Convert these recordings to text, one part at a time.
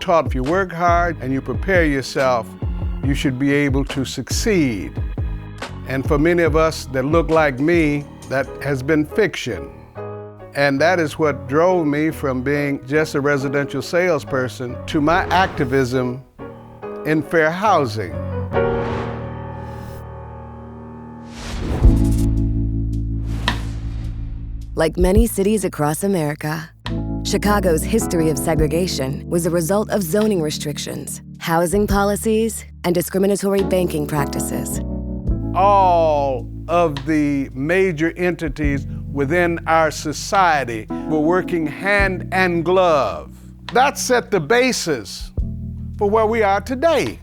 taught if you work hard and you prepare yourself, you should be able to succeed. And for many of us that look like me, that has been fiction. And that is what drove me from being just a residential salesperson to my activism in fair housing. Like many cities across America, Chicago's history of segregation was a result of zoning restrictions, housing policies, and discriminatory banking practices. All of the major entities within our society were working hand and glove. That set the basis for where we are today.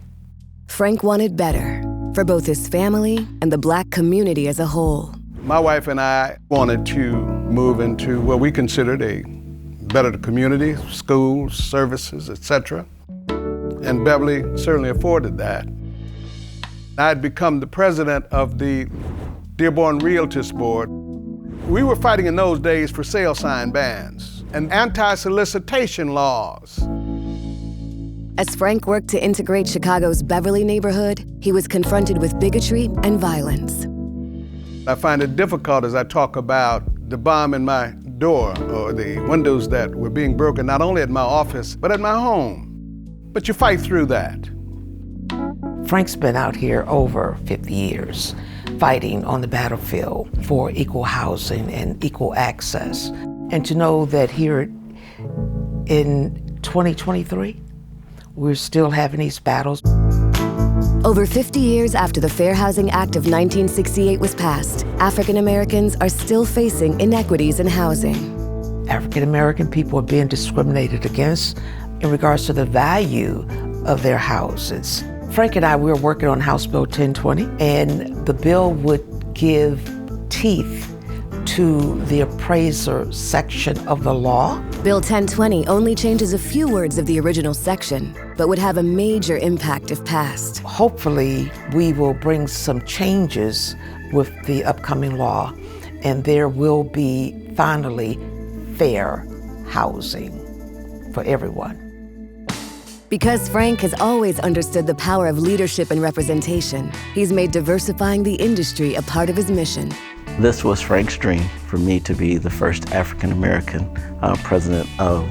Frank wanted better for both his family and the Black community as a whole. My wife and I wanted to move into what we considered a better community, schools, services, etc. And Beverly certainly afforded that. I had become the president of the Dearborn Realtors Board. We were fighting in those days for sale sign bans and anti-solicitation laws. As Frank worked to integrate Chicago's Beverly neighborhood, he was confronted with bigotry and violence. I find it difficult as I talk about the bomb in my door or the windows that were being broken, not only at my office, but at my home. But you fight through that. Frank's been out here over 50 years, fighting on the battlefield for equal housing and equal access. And to know that here in 2023, we're still having these battles. Over 50 years after the Fair Housing Act of 1968 was passed, African Americans are still facing inequities in housing. African American people are being discriminated against in regards to the value of their houses. Frank and I, we were working on House Bill 1020, and the bill would give teeth to the appraiser section of the law. Bill 1020 only changes a few words of the original section, but would have a major impact if passed. Hopefully, we will bring some changes with the upcoming law, and there will be finally fair housing for everyone. Because Frank has always understood the power of leadership and representation, he's made diversifying the industry a part of his mission. This was Frank's dream, for me to be the first African-American president of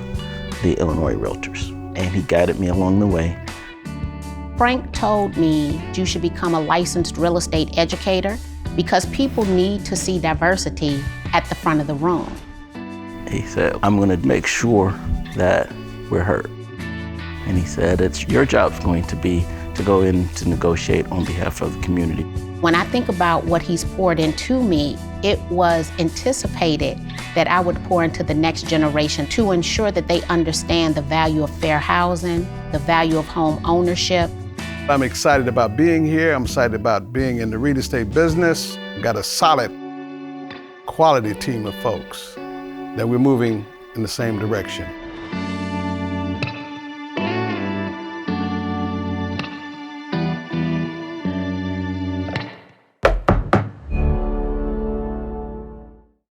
the Illinois Realtors, and he guided me along the way. Frank told me you should become a licensed real estate educator because people need to see diversity at the front of the room. He said, I'm going to make sure that we're heard. And he said, it's your job's going to be to go in to negotiate on behalf of the community. When I think about what he's poured into me, it was anticipated that I would pour into the next generation to ensure that they understand the value of fair housing, the value of home ownership. I'm excited about being here. I'm excited about being in the real estate business. We've got a solid, quality team of folks that we're moving in the same direction.